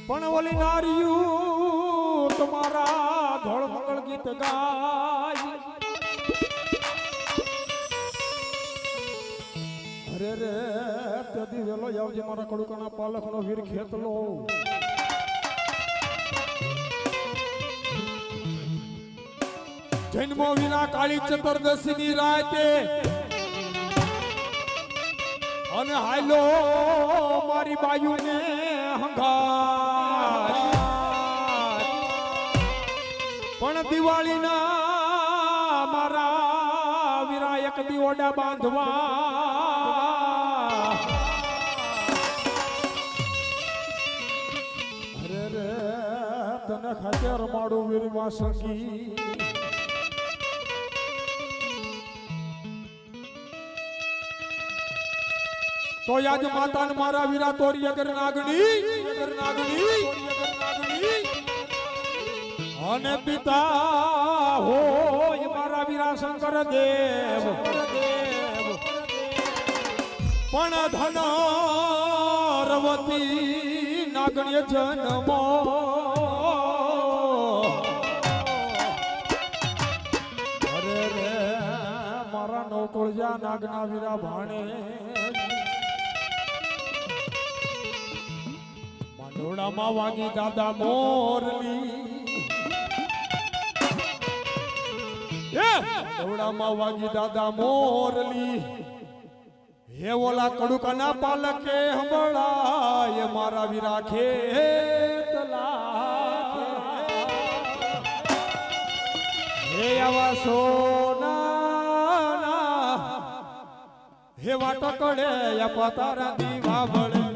પણ ઓલી નારિયું તમારા ધોળ મંગળ ગીત ગાય અરે રે તેથી વેલો આવજે મારા કડુકાના પાલકનો વીર ખેતલો જન્મો વિના કાળી ચતુર્દશી ની રાતે અને હાલો મારી બાયુને હંગાર પણ દિવાળીના મારા વીરા એક દીવડા બાંધવા અરે રે તને ખાતે રમાડું વીરમાં સંગી તો યાદ માતા ને મારા વીરા તોરી અગર નાગણી અને પિતા હોય મારા વીરા શંકર દેવ પણ ધન રવતી નાગણીય જન્મો અરે રે મારા નવકોળિયા નાગના વીરા ભાણે માંડોળામાં વાગી દાદા મોરલી માંડોળામાં વાગી દાદા મોરલી હે ઓલા કડુકાના પાલકે હંભળાય મારા વીરા ખેતલા હે આવા સોના હે વાટો કડે પતારા દીવા બળે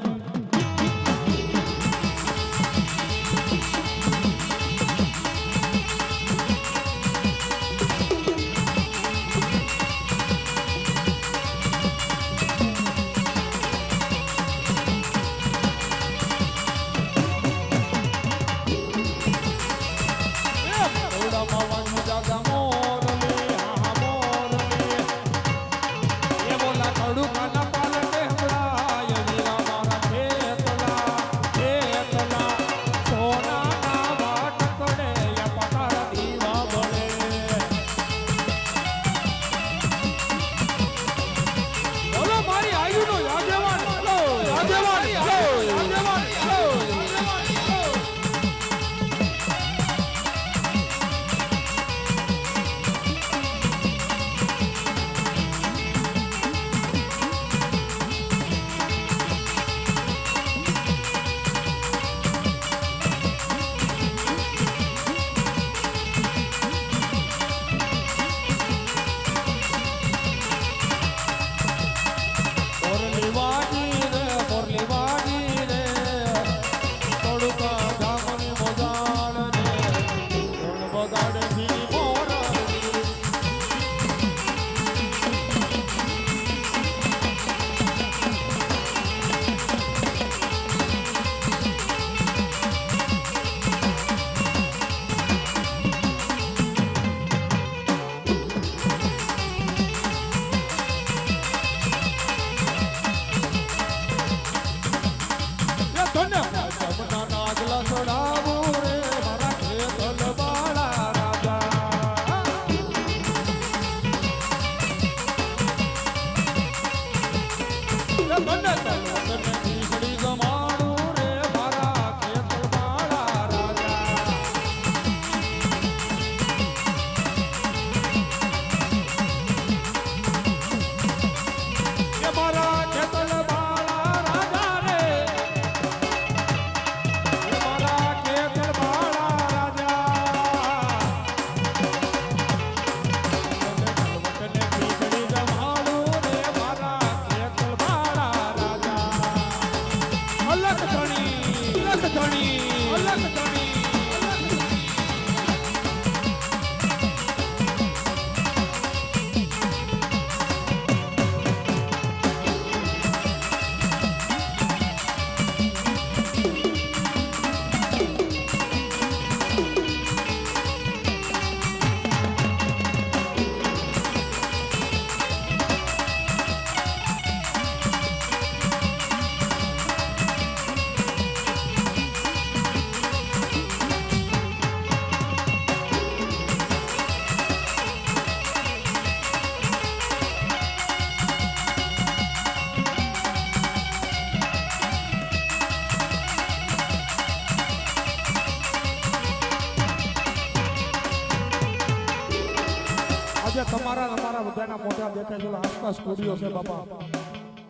તમારા તમારા બધાના મોઢા દેખાય છે આસપાસ સ્ટુડિયો છે બાપા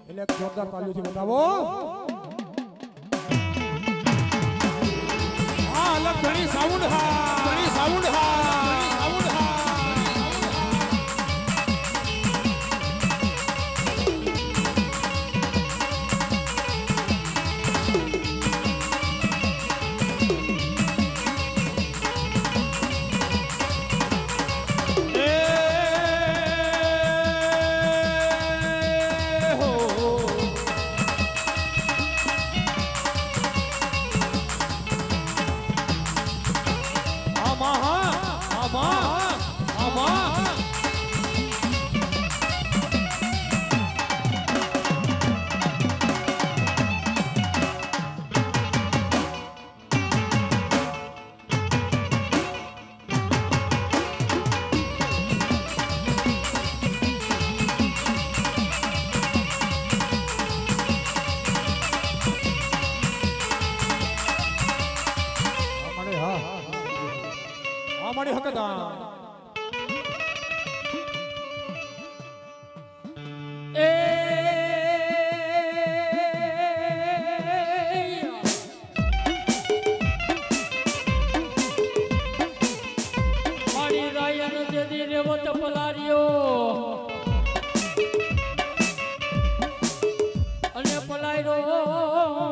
એટલે એક જોરદાર તાલીથી બતાવો હા અલગ ઘણી સાઉન્ડ હા ઘણી સાઉન્ડ હા સાઉન્ડ હા મારી હકદાર એ મારી રાયન જદી રેવત પલાર્યો અને પલાયરો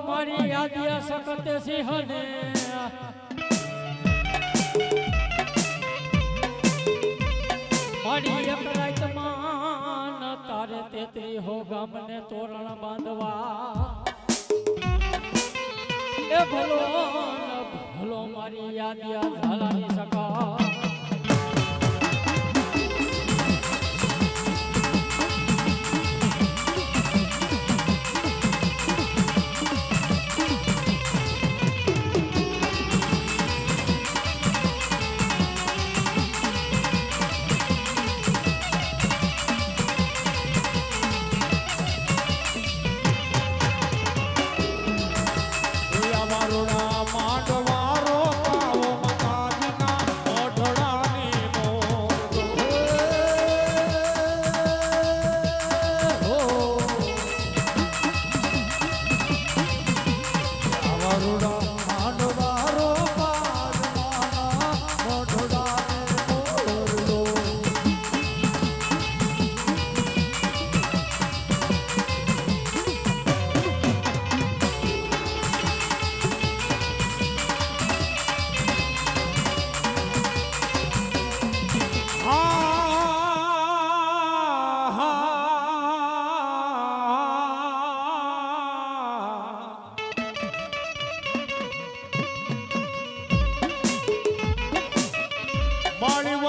મારી યાદિયા સખત સિંહને મારી એક રાતમાં તારે તેતરી હો ગામને તોરણ બાંધવા એ ભલો ભલો મારી યાદિયા ઝાલાની સકા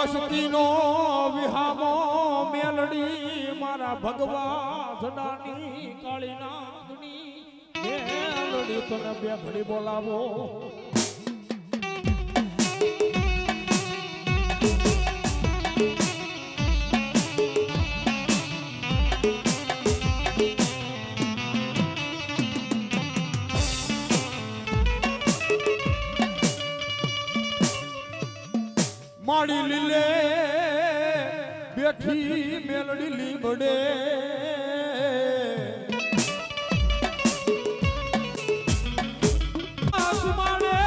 વસતીનો વિહામો મેલડી મારા ભગવા જડાની કાળી નાગની મેલડી તને બે ઘડી બોલાવો માડી લીલે બેઠી મેલડી લીમડે આસમાને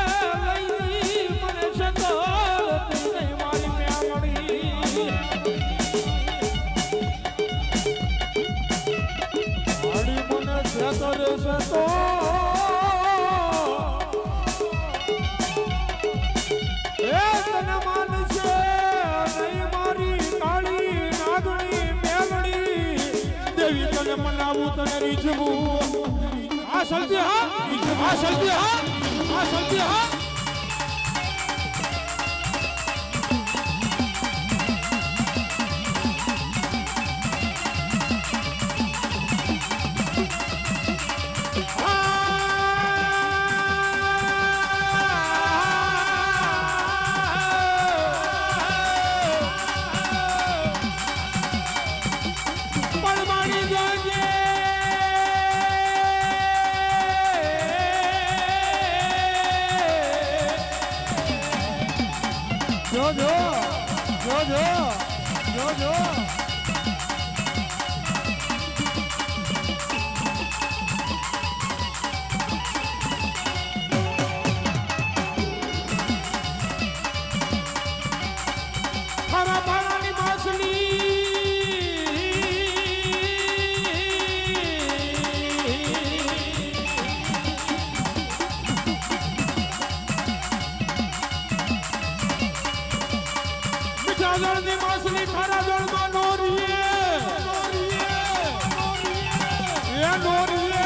લઈ મને સંતોષ મારી મેલડી માડી મને સંતોષ મનાવું તને રીઝવું આ સલતી હા આ સલતી હા આ સલતી હા જો જો ખારા પાણાની માછલી મીઠા જળની માછલી ખારા જળમાં નોરીએ એ નોરીએ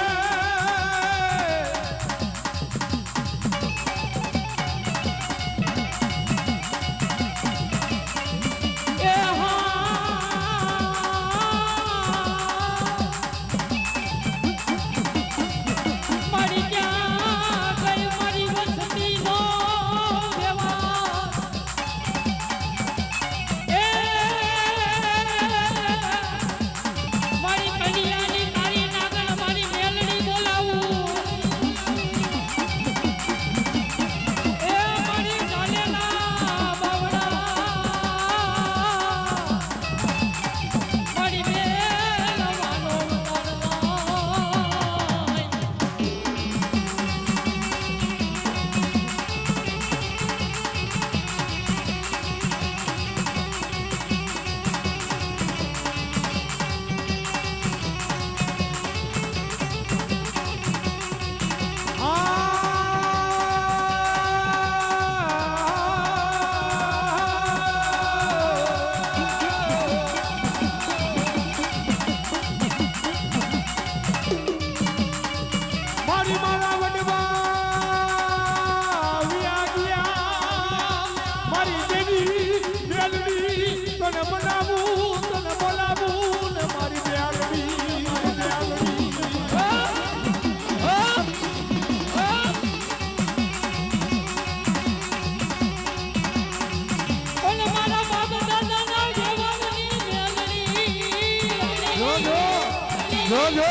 જો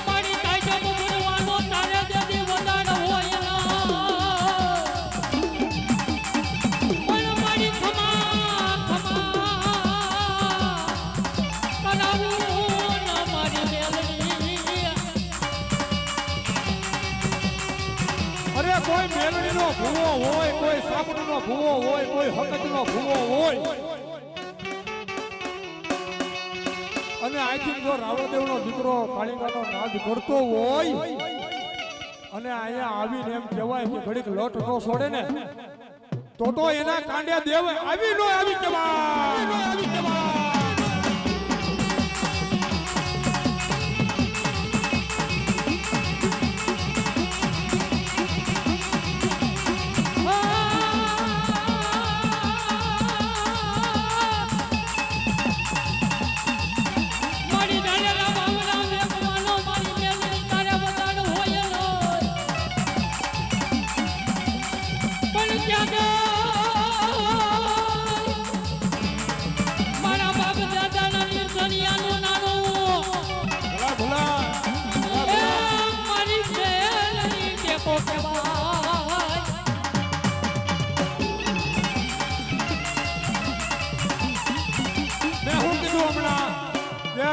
મારી કાયદો બોલવાનો તારે દેદી વધાર હોય પણ મારી ખમા કરાવું ન મારી મેલડી અરે કોઈ મેલડીનો ભૂવો હોય કોઈ સાપડીનો ભૂવો હોય કોઈ હકતનો ભૂવો હોય અને આથી જો રાવણદેવનો દીકરો કાળિકાનો નાદ કરતો હોય અને અહીંયા આવીને એમ કહેવાય કે ઘડીક લોટ નો છોડે ને તો એના કાંડે દેવ આવી નો આવી કહેવાય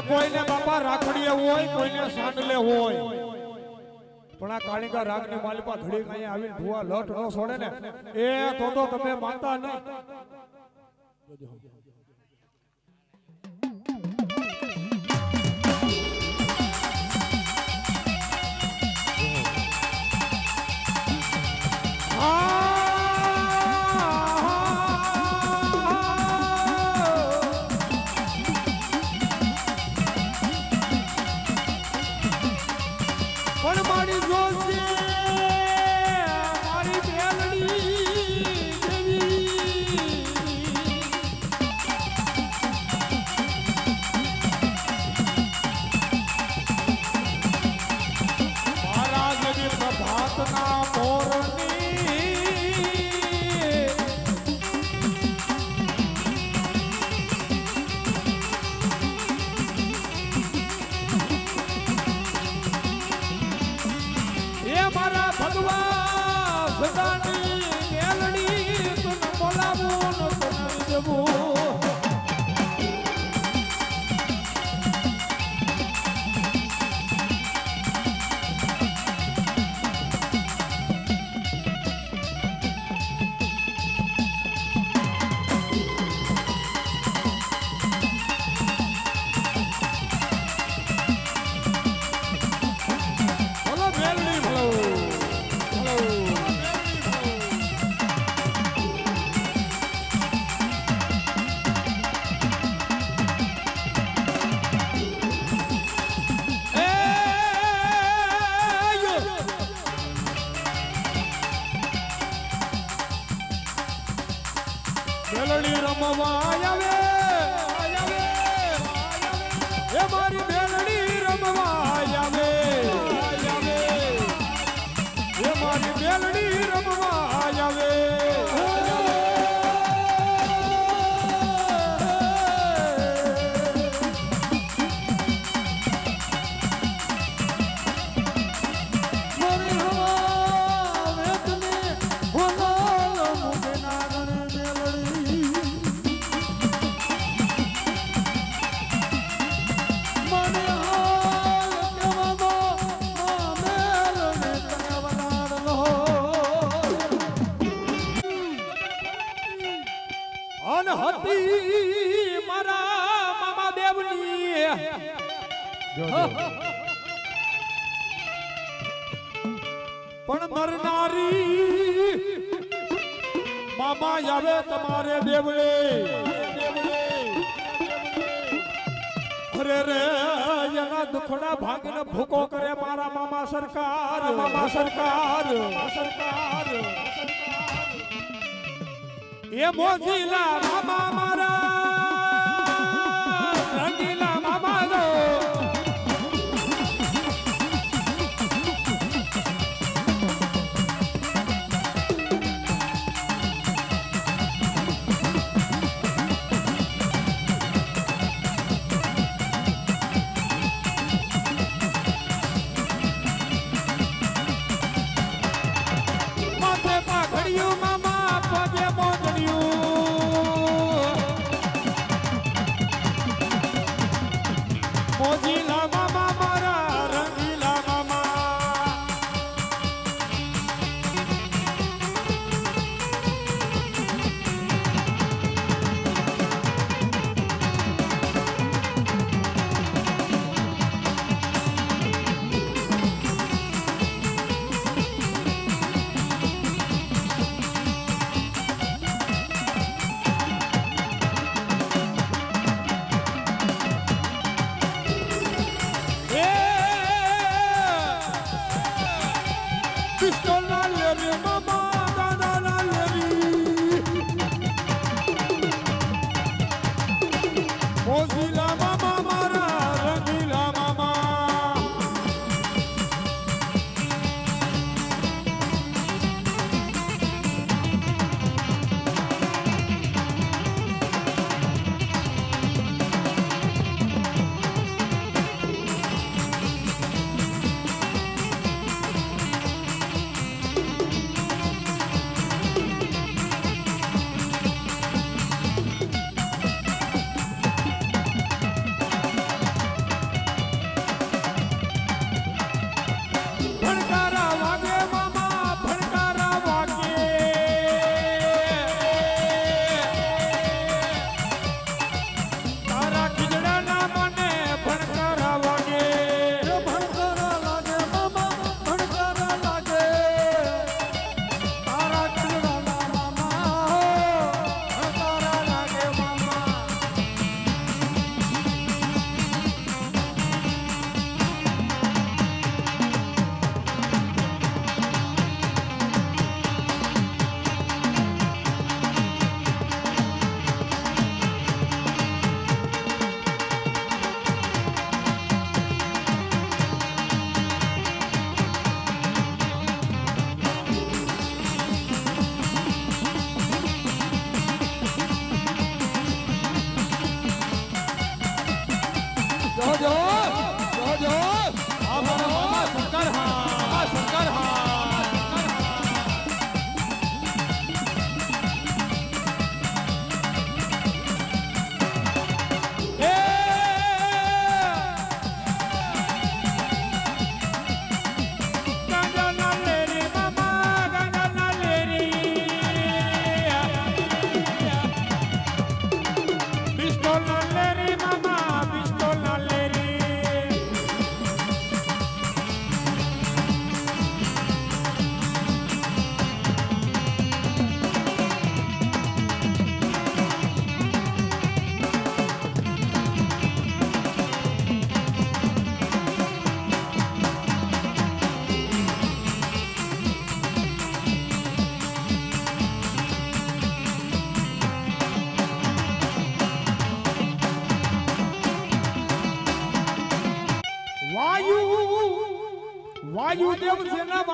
કોઈને બાપા રાખડીએ હોય કોઈને સાંડલે હોય પણ આ કાળિકા રાગની માલિપા ઘડી કઈ આવીને ભૂવા લટ ન છોડે ને એ તો તમે માનતા નહીં મેલડી રમવા આવે એ મારી મેલડી રમવા આવે એ મારી મેલડી રમવા આવે અન હતી મારા મામા દેવની પણ નરનારી મામા આવે તમારે દેવલે અરે રે એના દુખડા ભાગને ભૂકો કરે મારા મામા સરકાર એ મોજીલા મામા મારા રંગીલા મામા ગો માથે પાઘડિયું મામા પગે મોજીલા મામા મારા રંગીલા મામા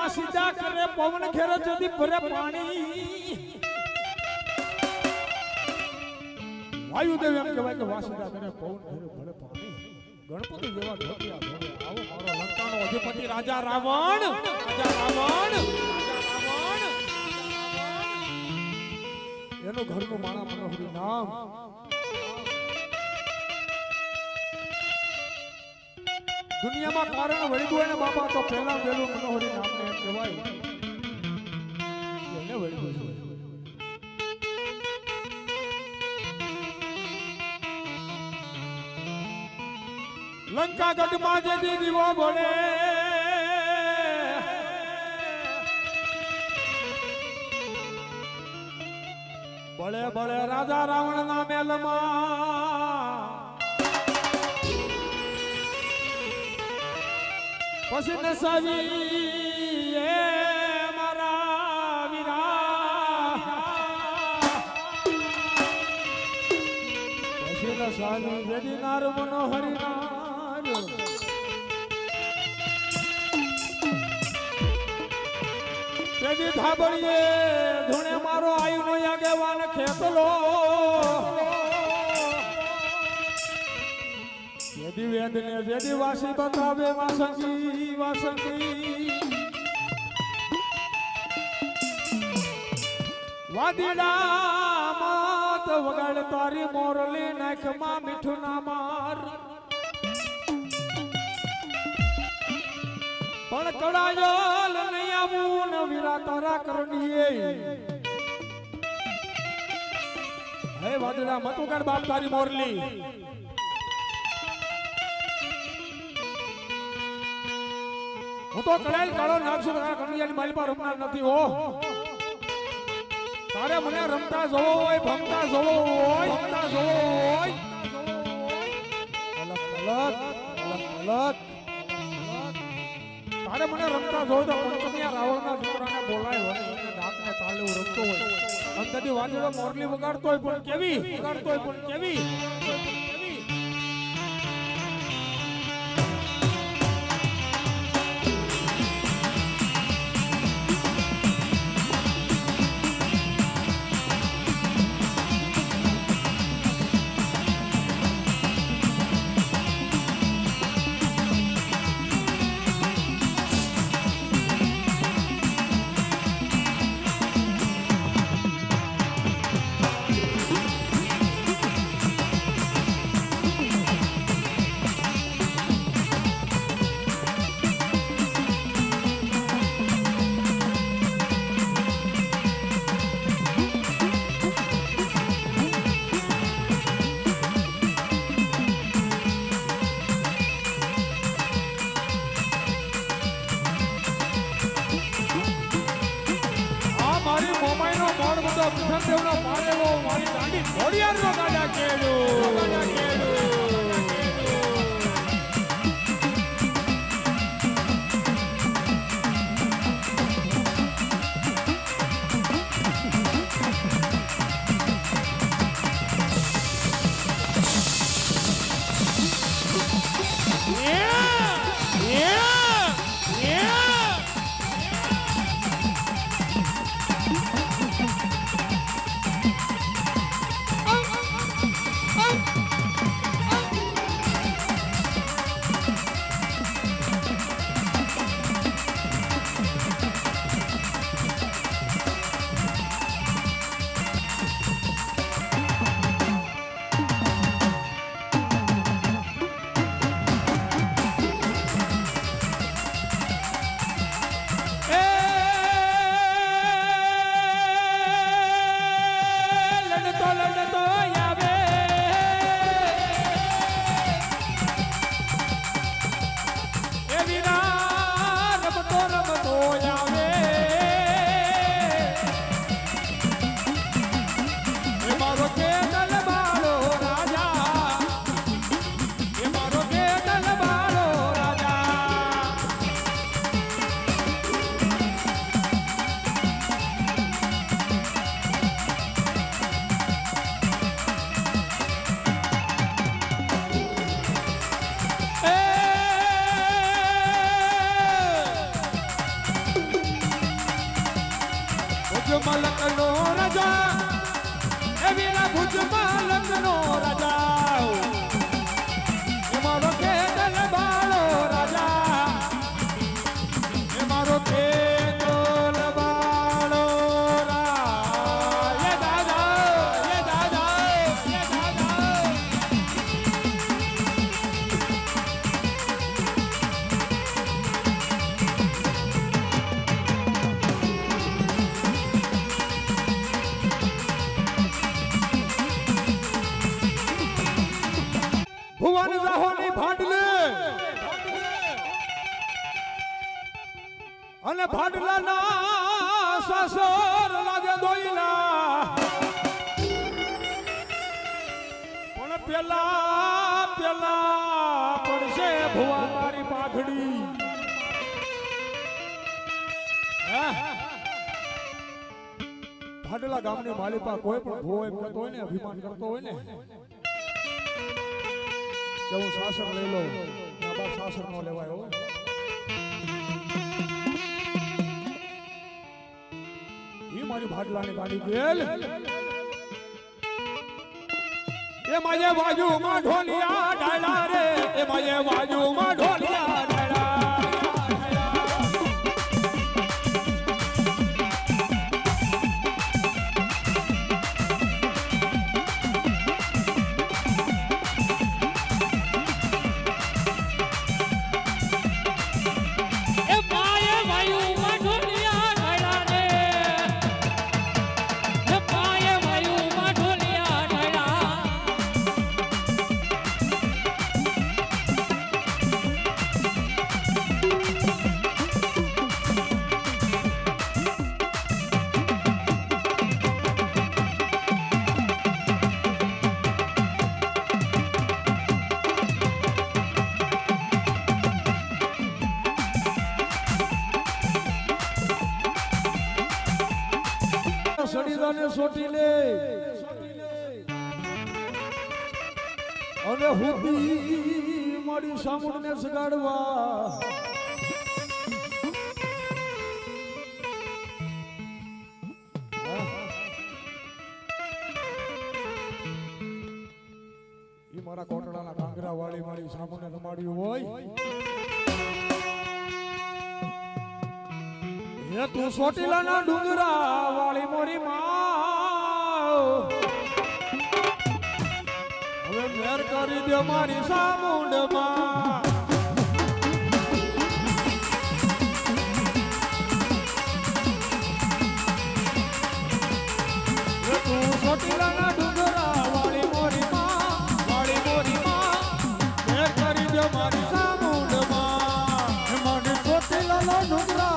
વાસીદા કરે પવન ખેર જદી ભરે પાણી વાયુદેવ એમ કહેવાય કે વાસીદા કરે પવન ખેર ભરે પાણી ગણપતિ જેવા ધોતિયા ધોવે આવો મારો લંકાનો અધિપતિ રાજા રાવણ એનું ઘરનું માણા મનોહરી નામ દુનિયામાં કારણ વળી ગયું ને બાબા તો પહેલા વેલું મનોહરી નામને એમ કહેવાય એને વળી ગયું છે લંકા ગઢમાં જે દીવો બોલે બળે બળે રાજા રાવણ ના મેલમાં પછી નસાવી એ મારા વીરા પછી નસાવી જેડી નાર મનોહરી નાર જેડી ધાબળીએ ધૂણે મારો આયુનો આગેવાન ખેતલો જેદી વેદને જેદી વાસી બતાવે વાસંગી વાદીડા માત વગાડ તારી મોરલી નાખમાં મીઠું ના માર પણ કડાયલ નહીં આવું ન વીરા તારા કરણીએ હે વાદીડા મત વગાડ બાપ તારી મોરલી હું તો કડાયેલ કાળો નાખશું તારા કન્યાની મારી પર રમનાર નથી હો તારે મને રમતા જોવો હોય ભમતા જોવો હોય અલગ તારે મને રમતા જોવો તો પંચમિયા રાવણના દીકરાને બોલાય હોય એને દાંતને તાળે હું રમતો હોય અંતથી વાંદડો મોરલી વગાડતો હોય પણ કેવી દેવનો પાડેલો મારી દાંડી ઘોડિયારનો ગાડા કેડો ભુજમાં લખનો રાજા એ વીરા ભુજમાં લખનો રાજા એ મારો ખેતર બાળો રાજા એ મારો ખેતર બાળો રાજા એ દાદા એ દાદા એ દાદા ભુવન જાહોની ભાડલે અને ભાડલાના સસર લાગે દોઈલા પણ પેલા પડશે ભુવા મારી પાઘડી ભાડલા ગામની માલિપા કોઈ પણ ભુવો એમ કહેતો હોય ને અભિમાન કરતો હોય ને કે હું શાસન લઈ લઉં આ બાપ શાસન નો લેવાય હો ઈ મારી ભાડલાની ગાડી ગેલ એ માજે બાજુમાં ઢોલિયા ડાળા રે એ માજે બાજુમાં ઢોલિયા ડાળા સડીદાને સોટી લે અને હુદી મારી સામુંડને સગાડવા ઈ મારા કોટડાના કાંગરા વાળી મારી સામુંડને રમાડ્યું હોય એ તું સોટીલાના ડુંગરા વાળી મોરી માં હવે મેર કરી દે મારી સામુંડમાં એ તું સોટીલાના ડુંગરા વાળી મોરી માં મેર કરી દે મારી સામુંડમાં મારી સોટીલાના ડુંગરા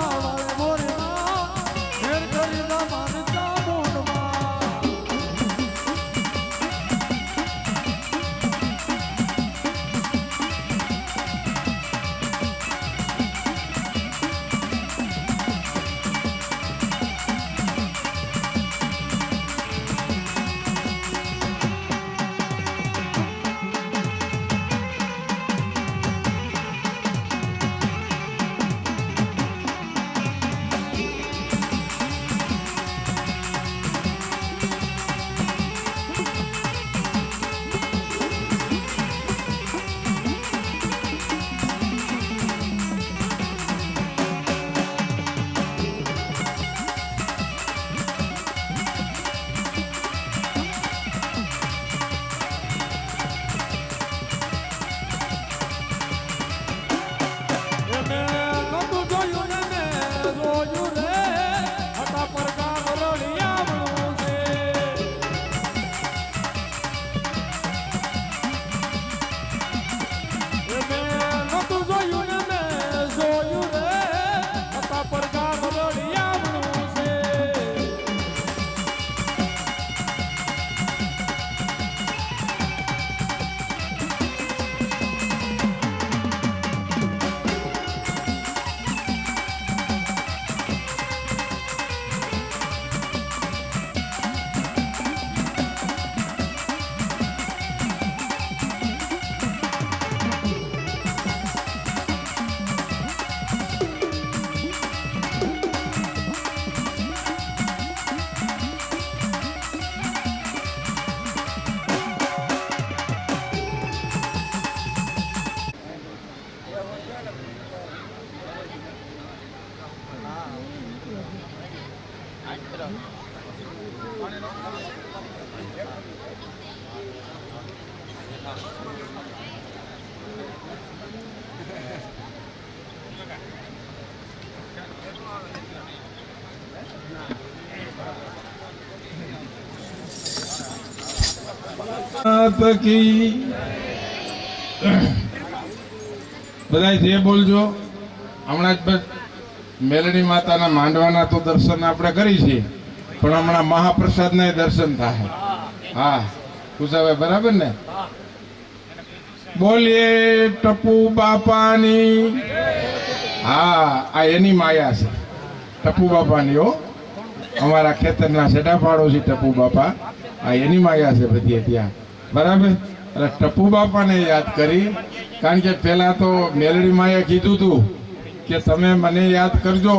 બધા જે બોલજો. હમણાં જ મેલડી માતાના માંડવાના તો દર્શન આપણે કરી છીએ, પણ હમણાં મહાપ્રસાદના દર્શન થાય. હા કુસાભાઈ બરાબર ને? બોલીએ ટપુ બાપાની. હા આ એની માયા છે ટપુ બાપાની. હો અમારા ખેતરના સેટા પાડોશી ટપુ બાપા, આ એની માયા છે બધી ત્યાં. બરાબર? એટલે ટપુ બાપાને યાદ કરી, કારણ કે પેલા તો મેલડી માએ કીધું હતું કે તમે મને યાદ કરજો,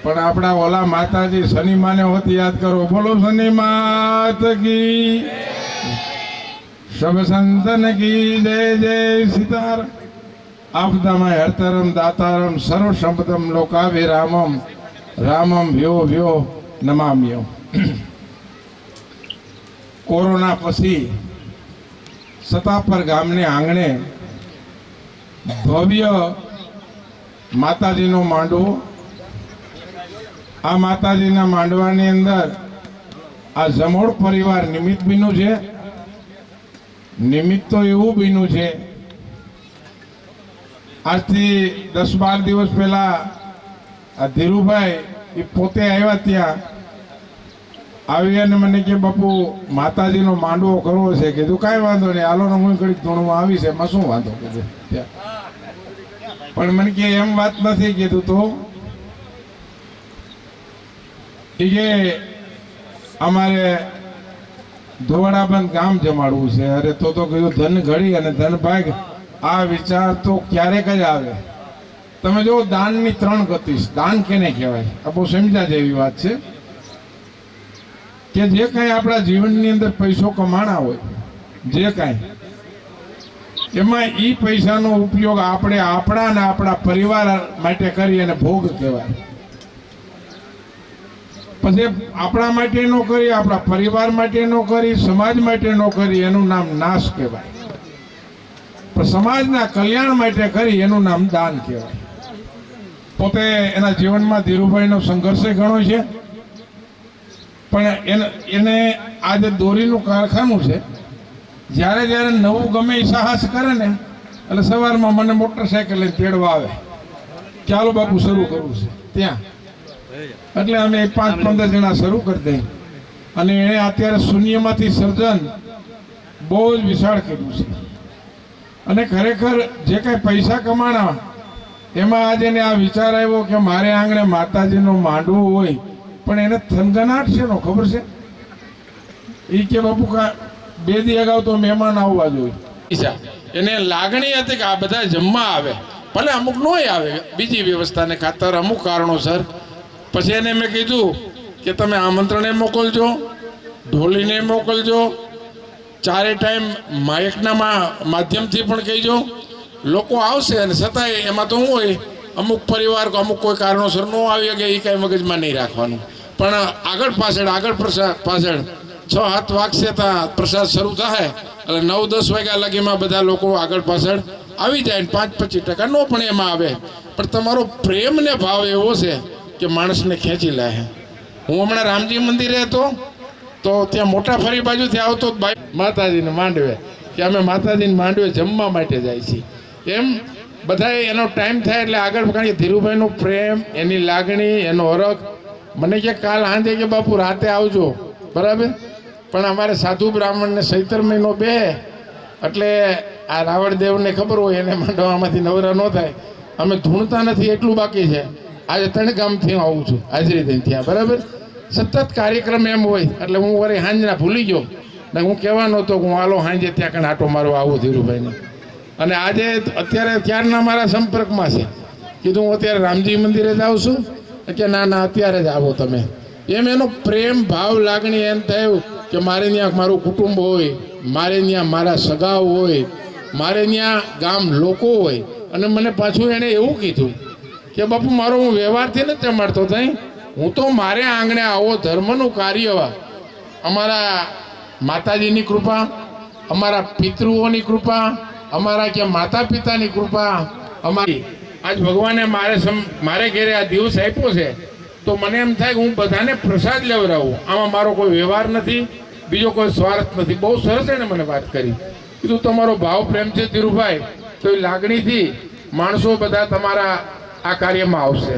પણ આપણા ઓલા માતાજી શનિ માને હોત યાદ કરો. બોલો શનિ માત કી, સબ સંતન કી જય જય સીતાર. આપદામાં હરતરમ દાતારમ સર્વ સંપદમ લોકાભિરામમ રામમ વ્યો વ્યો નમામ્યો. કોરોના પછી સતાપર ગામને આંગણે ભવ્ય માતાજીનો માંડવો. આ માતાજીના માંડવાની અંદર આ જમોડ પરિવાર નિમિત્ત બન્યું છે. નિમિત્ત તો એવું બન્યું છે, આજથી 10-12 દિવસ પહેલા આ ધીરુભાઈ એ પોતે આવ્યા, ત્યાં આવી અને મને કે બાપુ માતાજીનો માંડવો કરવો છે. કીધું કાંઈ વાંધો નહીં, હાલો ને હું ઘડીક ધૂણમાં આવી છે, એમાં શું વાંધો કીધું. પણ મને કે એમ વાત નથી. કીધું તો કે અમારે ધોવાડાબંધ ગામ જમાડવું છે. અરે તો કીધું ધન ઘડી અને ધન ભાગ, આ વિચાર તો ક્યારેક જ આવે. તમે જો દાનની 3 ગતિ. દાન કેને કહેવાય? આ બહુ સમજા જેવી વાત છે કે જે કાંઈ આપણા જીવનની અંદર પૈસો કમાણા હોય, જે કાંઈ, એમાં એ પૈસાનો ઉપયોગ આપણે આપણા ને આપણા પરિવાર માટે કરી અને ભોગ કહેવાય. પછી આપણા માટે નો કરી, આપણા પરિવાર માટે નો કરી, સમાજ માટે નો કરી, એનું નામ નાશ કહેવાય. પણ સમાજના કલ્યાણ માટે કરી એનું નામ દાન કહેવાય. પોતે એના જીવનમાં ધીરુભાઈનો સંઘર્ષ ઘણો છે, પણ એને આજે દોરીનું કારખાનું છે. જ્યારે જ્યારે નવું ગમે એ સાહસ કરે ને, એટલે સવારમાં મને મોટરસાઇકલ લઈને તેડવા આવે, ચાલો બાપુ શરૂ કરવું છે ત્યાં. એટલે અમે 5-15 જણા શરૂ કરી દઈએ. અને એણે અત્યારે શૂન્યમાંથી સર્જન બહુ જ વિશાળ કર્યું છે. અને ખરેખર જે કાંઈ પૈસા કમાણા, એમાં આજે એને આ વિચાર આવ્યો કે મારે આંગણે માતાજીનો માંડવો હોય, પણ એને થનગનાટ છે નો ખબર છે. એ કે બાપુ 2 દી અગાઉ તો મહેમાન આવવા જોઈએ. એને લાગણી હતી કે આ બધા જમવા આવે, ભલે અમુક નોય આવે બીજી વ્યવસ્થાને ખાતર, અમુક કારણોસર. પછી એને મેં કીધું કે તમે આમંત્રણે મોકલજો, ઢોલીને મોકલજો, 4 ટાઈમ માઇકના માધ્યમથી પણ કહીજો. લોકો આવશે, અને છતાંય એમાં તો શું હોય, અમુક પરિવાર અમુક કોઈ કારણોસર ન આવી શકે, એ કાંઈ મગજમાં નહીં રાખવાનું. પણ આગળ પાછળ 6-7 વાગશે ત્યાં પ્રસાદ શરૂ થાય, એટલે 9-10 વાગ્યા લગીમાં બધા લોકો આગળ પાછળ આવી જાય. 5-25% નો પણ એમાં આવે, પણ તમારો પ્રેમ ને ભાવ એવો છે કે માણસને ખેંચી લે. હું હમણાં રામજી મંદિરે હતો તો ત્યાં મોટા ફરી બાજુથી આવતો માતાજીને માંડવે, કે અમે માતાજીને માંડવે જમવા માટે જાય છીએ. એમ બધાએ એનો ટાઈમ થાય એટલે આગળ, કારણ કે ધીરુભાઈનો પ્રેમ, એની લાગણી, એનો હરખ. મને કે કાલ સાંજે કે બાપુ રાતે આવજો, બરાબર. પણ અમારે સાધુ બ્રાહ્મણને ચૈત્ર મહિનો બે, એટલે આ રાવણદેવને ખબર હોય એને માંડવામાંથી નવરા ન થાય. અમે ધૂણતા નથી એટલું બાકી છે. આજે 3 ગામથી આવું છું, હાજરી થઈને ત્યાં, બરાબર. સતત કાર્યક્રમ એમ હોય એટલે હું વળી સાંજના ભૂલી ગયો ને હું કહેવાનો હતો કે હું હાલો સાંજે ત્યાં કણ આટો મારવા આવું ધીરુભાઈને. અને આજે અત્યારે ત્યારના મારા સંપર્કમાં છે. કીધું હું અત્યારે રામજી મંદિરે જ આવું છું, કે ના ના અત્યારે જ આવો તમે. એમ એનો પ્રેમ ભાવ લાગણી એમ થયું કે મારે ત્યાં મારું કુટુંબ હોય, મારે ત્યાં મારા સગાઓ હોય, મારે ત્યાં ગામ લોકો હોય. અને મને પાછું એણે એવું કીધું કે બાપુ મારો હું વ્યવહારથી નથી જમાડતો, ત્યાં હું તો મારે આંગણે આવો ધર્મનું કાર્ય અમારા માતાજીની કૃપા, અમારા પિતૃઓની કૃપા, અમારા કે માતા પિતાની કૃપા, અમારી આજ ભગવાને મારે ઘેરે આ દિવસ આપ્યો છે તો મને એમ થાય કે હું બધાને પ્રસાદ લેવડાવું. આમાં મારો કોઈ વ્યવહાર નથી, બીજો કોઈ સ્વાર્થ નથી. બહુ સરસ એણે મને વાત કરી. કીધું તમારો ભાવ પ્રેમ છે ધીરુભાઈ, તો એ લાગણીથી માણસો બધા તમારા આ કાર્યમાં આવશે.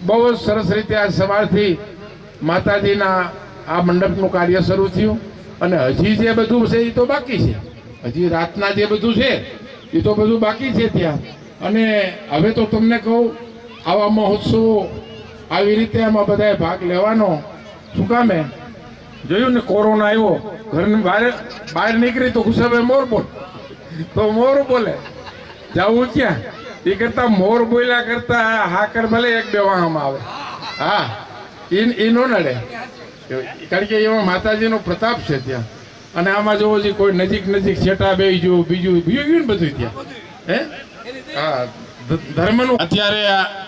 બહુ જ સરસ રીતે આ સવારથી માતાજીના આ મંડપનું કાર્ય શરૂ થયું અને હજી જે બધું છે એ તો બાકી છે. હજી રાતના જે બધું છે એ તો બધું બાકી છે ત્યાં. અને હવે તો તમને કહું, આવા મહોત્સવો આવી રીતે આમાં બધાએ ભાગ લેવાનો. શું કામે જોયું ને, કોરોના આવ્યો, ઘરની બહાર નીકળી તો ગુસ્સાભાઈ મોર બોલ, તો મોર બોલે જવું ક્યાં? એ કરતા મોર બોલ્યા કરતા હાકર ભલે એક બે વાહમાં આવે, હા એ નો નડે, કારણ કે એમાં માતાજીનો પ્રતાપ છે ત્યાં. અને આમાં જોવો છે કોઈ નજીક છેટા બે જો બીજું ગયું ને બધું ત્યાં. હે હા, ધર્મનું અત્યારે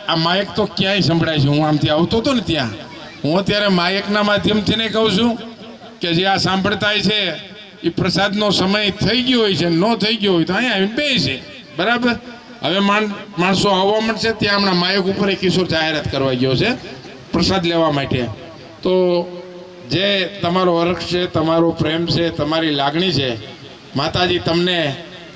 આ માયક તો ક્યાંય સંભળાય છે. હું આમથી આવતો હતો ને ત્યાં, હું અત્યારે માયકના માધ્યમથી ને કહું છું કે જે આ સાંભળતા છે એ પ્રસાદનો સમય થઈ ગયો હોય છે, ન થઈ ગયો હોય તો અહીંયા આવીને બે છે, બરાબર. હવે માણસો આવવા મળશે. ત્યાં હમણાં માયક ઉપર એક કિશોર જાહેરાત કરવા ગયો છે પ્રસાદ લેવા માટે. તો જે તમારો અર્થ છે, તમારો પ્રેમ છે, તમારી લાગણી છે, માતાજી તમને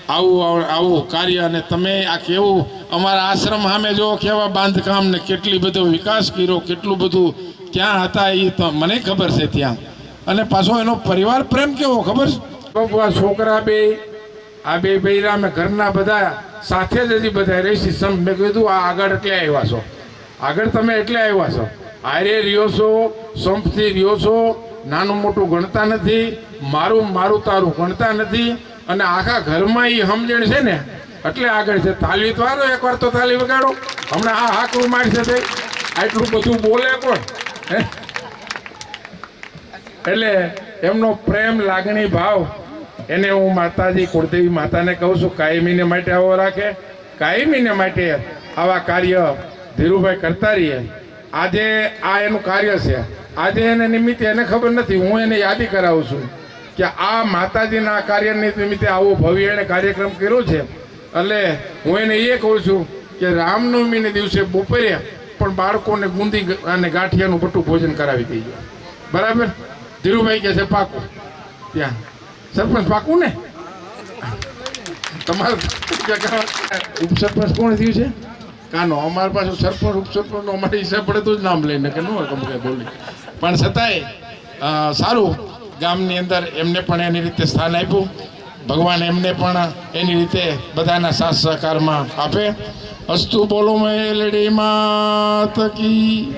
આવું કાર્ય, અને તમે આ કેવું અમારા આશ્રમ સામે જો કેવા બાંધકામ ને કેટલી બધો વિકાસ કર્યો, કેટલું બધું ક્યાં હતા એ તો મને ખબર છે ત્યાં. અને પાછો એનો પરિવાર પ્રેમ કેવો ખબર છે. આ છોકરા આ બે બૈરા અમે ઘરના બધા સાથે જ હજી બધા રહીશી. મેં કીધું આ આગળ એટલે આવ્યા છો, આગળ તમે એટલે આવ્યા છો, આરે રહ્યો છો, સંપથી રહ્યો છો, નાનું મોટું ગણતા નથી, મારું તારું ગણતા નથી. અને આખા ઘરમાં એ સમજણ છે ને એટલે આગળ છે. તાલી તો આરો એકવાર તો તાલી વગાડો. હમણાં આ હાકરું મારશે તે આટલું બધું બોલે કોણ? એટલે એમનો પ્રેમ, લાગણી, ભાવ એને હું માતાજી કુળદેવી માતાને કહું છું કાયમીને માટે આવો રાખે, કાયમીને માટે આવા કાર્ય ધીરુભાઈ કરતા રહીએ. આજે આ એનું કાર્ય છે. આજે એને નિમિત્તે એને ખબર નથી, હું એને યાદી કરાવું છું કે આ માતાજીના કાર્યની નિમિત્તે આવો ભવ્ય એણે કાર્યક્રમ કર્યો છે. એટલે હું એને એ કહું છું કે રામનવમીને દિવસે બપોરે પણ બાળકોને ગુંદી અને ગાંઠિયાનું બટું ભોજન કરાવી દઈએ, બરાબર. ધીરુભાઈ કહે છે પાકું. ત્યાં સરપંચ પાકું ને? તમારે ઉપસરપંચ કોણ થયું છે? કાનો. અમારી પાસે સરપંચ ઉપસરપંચ અમારે હિસાબ પડે તો જ નામ લઈને કે ન કઈ બોલી. પણ છતાંય સારું, ગામની અંદર એમને પણ એની રીતે સ્થાન આપ્યું. ભગવાન એમને પણ એની રીતે બધાના સાથ સહકારમાં આપે. અસ્તુ બોલો મેલડી માત કી.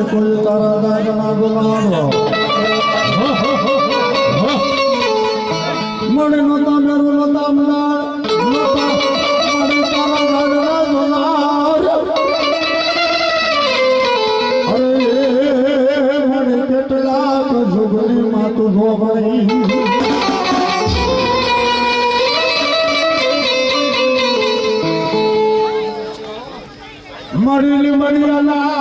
કોઈ તારા દાદના ગુલાબો મને નતા મેરું નતા મનાર નતા મને તારા દાદના ગુલાબ અરે મને કેટલાક જુગરી માતું ભોગણી મરી મરિયાલા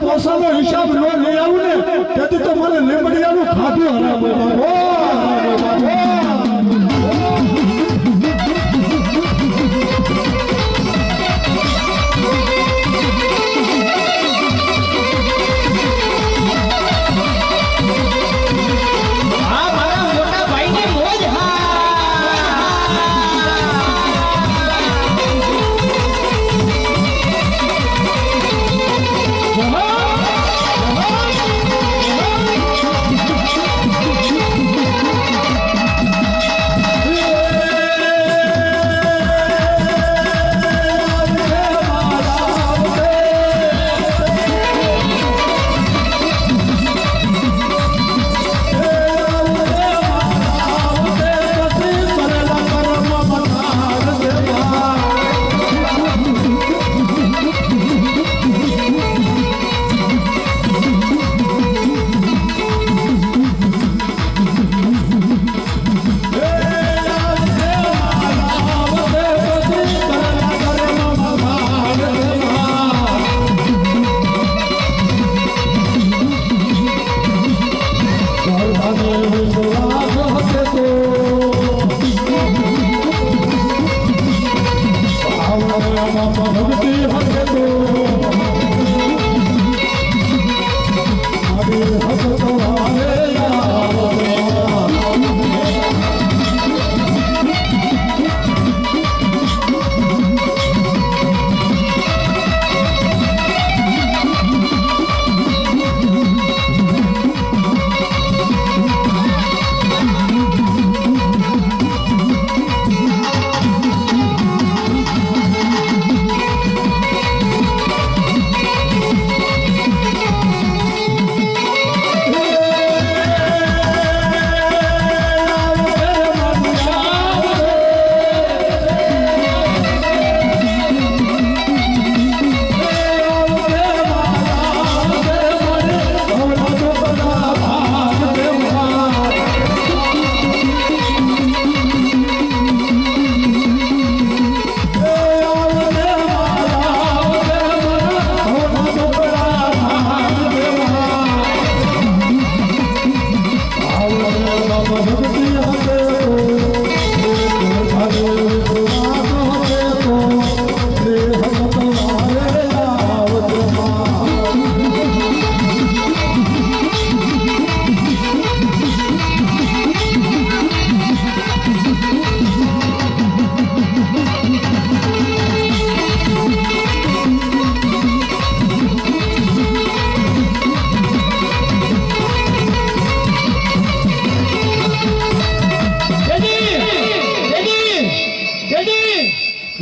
પોસાનો હિસાબ ન લઈ આવું ને તેથી તો મને લીમડિયાનું ખાધું હરામ બાબો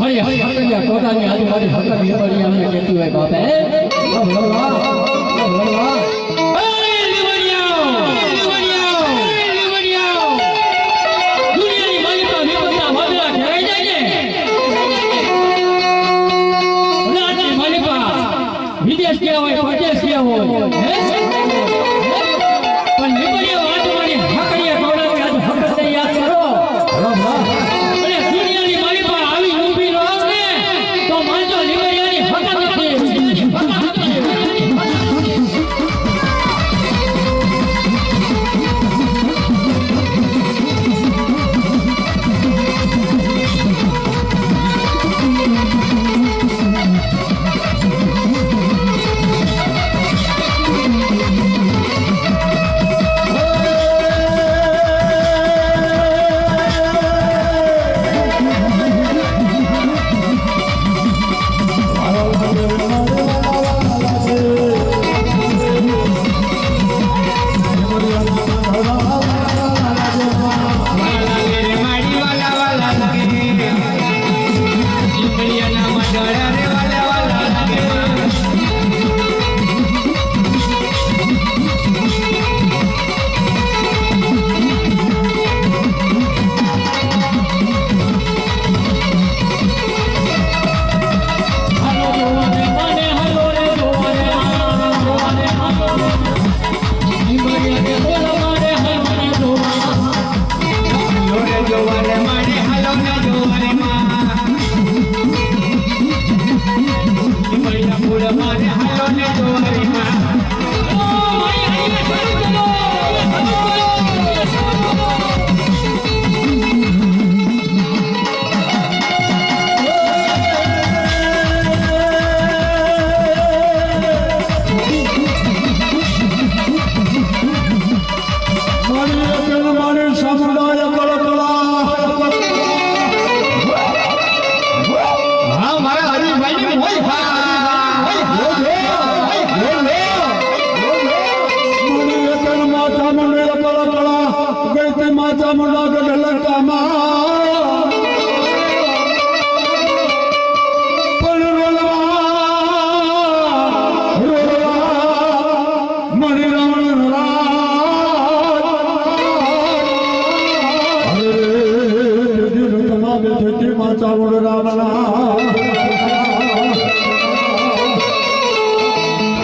મારી હકડિયા ટોટાની આજુબાજુ હકડ લેવડી અમને કહેતી હોય બાપે વિદેશ ગયા હોય પરદેશ ગયા હોય પણ લીબડિયા વાતવાળી હકડિયા ટોળાની આજ હકડને યાદ કરો અને દુનિયાની મારી પર આવી ઊભી રહો ને તો માનજો લીબડિયાની હકડ નથી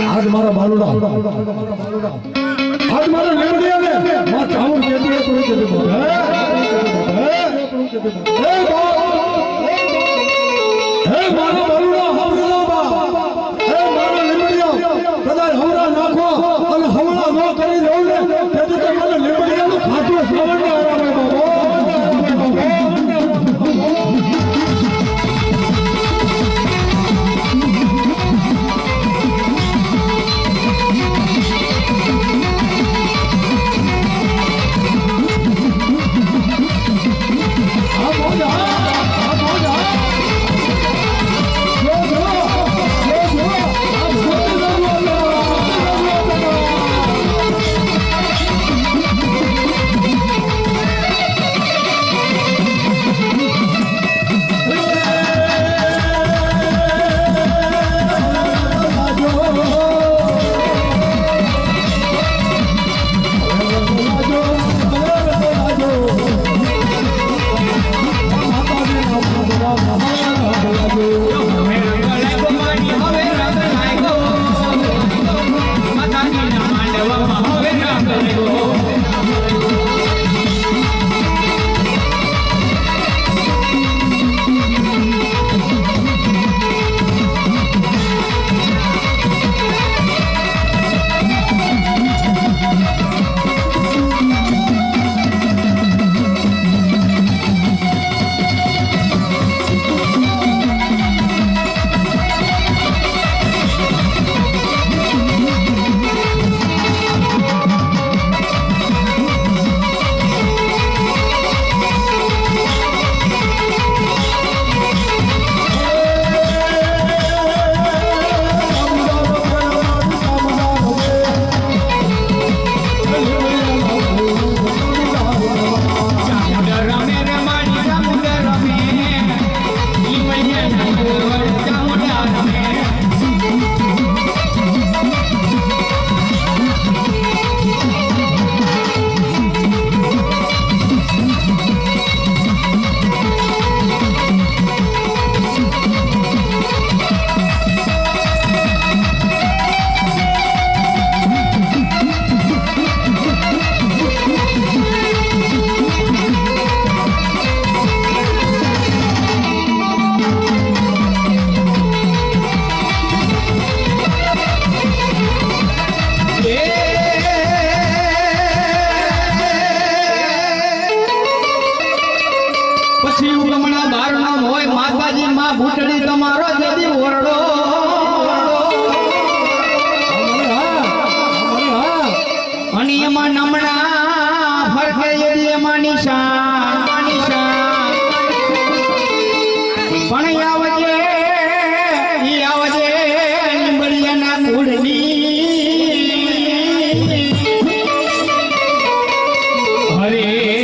આજ મારા બાલુડા આજ મારા લેવડિયાને માં ચાવર કેતી તો કેતી હે મારા બાલુડા હવરા બા હે મારા લેવડિયા કદાચ હવરા નાખો અને હવરા ન કરી દઉં ને તેથી તો મને લેવડિયાનો ખાટલો શ્રવણ આવે બાબા પછી ઉગમણા બારનો હોય માતાજી માં ભૂતડી તમારો જદી ઓરડો અને એમાં નમણા ફરકે એદી એમાં નિશાન પણ આવજે લીંબડિયાના કુળની હરે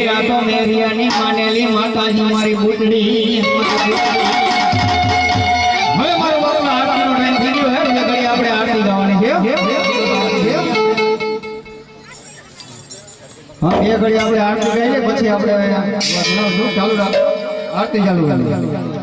આ તો મેરિયાની માનેલી માતાજી મારી બુટડી હવે મારો બાપુ આરતીનો ટાઈમ થઈ ગયો હે એટલે ઘડી આપણે આરતી ગાવાની છે હા એ ઘડી આપણે આરતી ગાઈએ પછી આપણે ચાલુ રાખ આરતી ચાલુ રાખી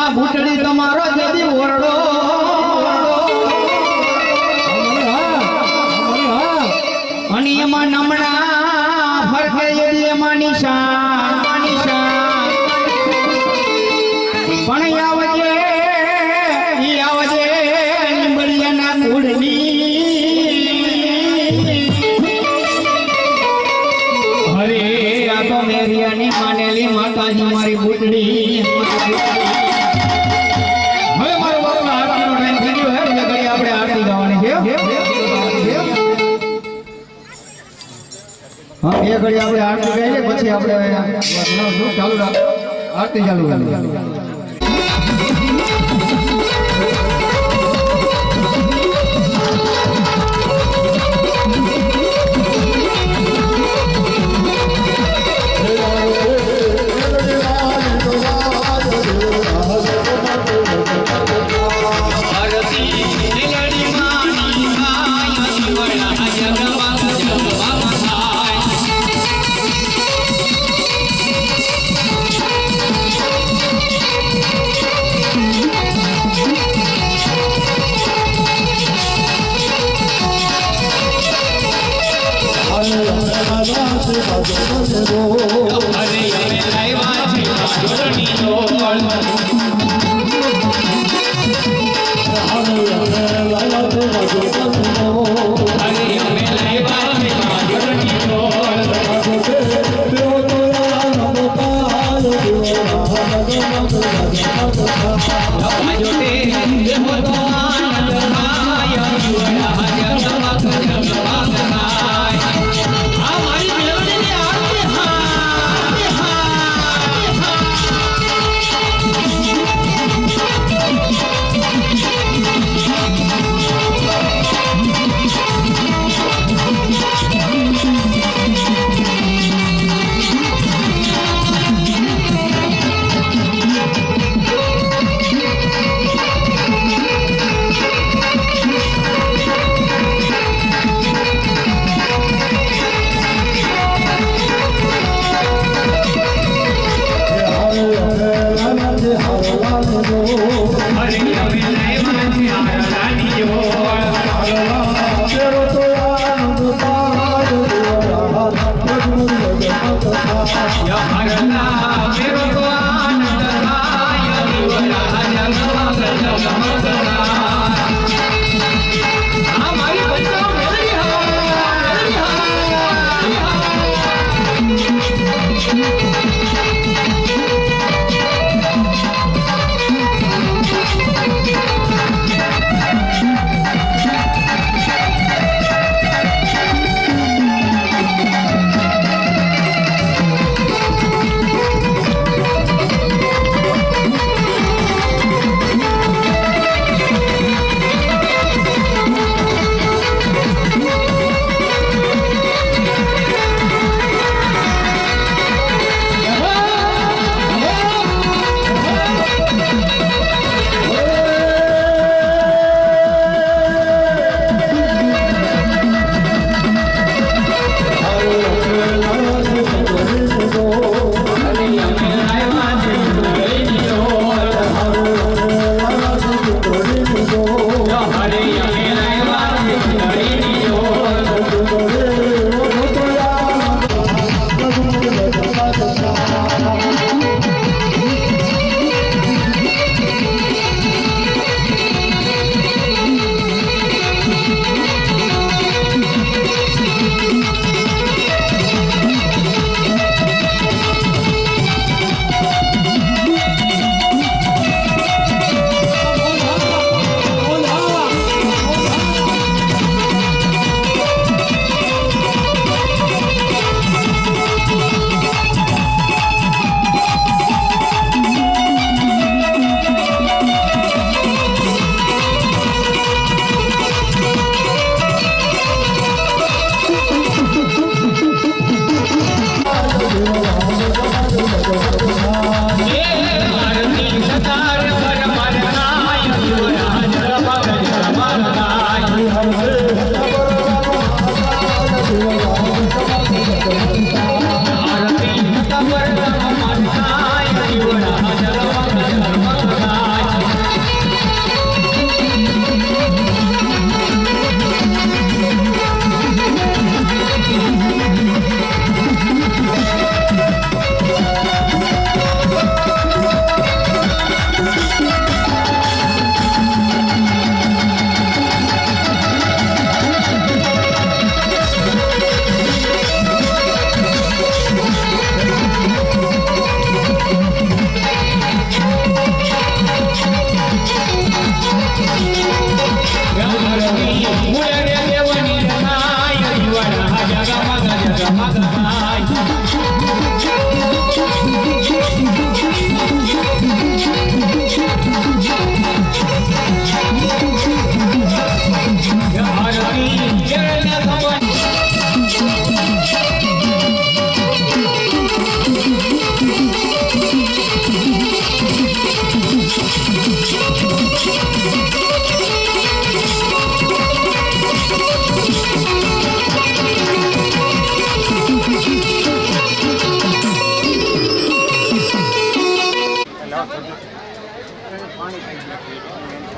ભૂતડી તમારો જદી ઓરડો અને એમાં નમણા ફરકે એદી એમાં નિશાન પણ આવજે લીંબડિયાના કુળની હરે આ તો મેરિયાની માનેલી માતાજી મારી બુટડી હવે મારો બાપુ આરતીનો ટાઈમ થઈ ગયો હે એટલે ઘડી આપણે આરતી ગાવાની છે હા એ ઘડી આપણે આરતી ગાઈએ પછી આપણે ચાલુ રાખ આરતી ચાલુ રાખી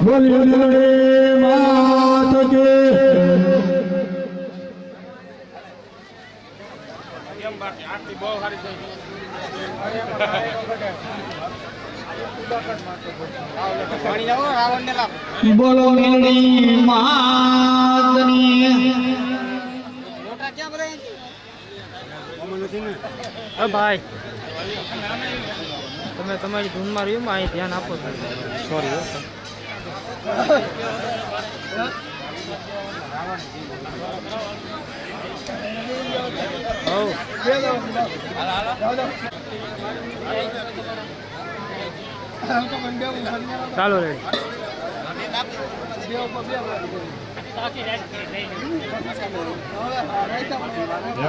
બોલીએ લીમડી માત કી બોલો મેલડી માતની ભાઈ તમે તમારી ધૂનમાં રહ્યું અહીં ધ્યાન આપો સોરી ચાલો રેડી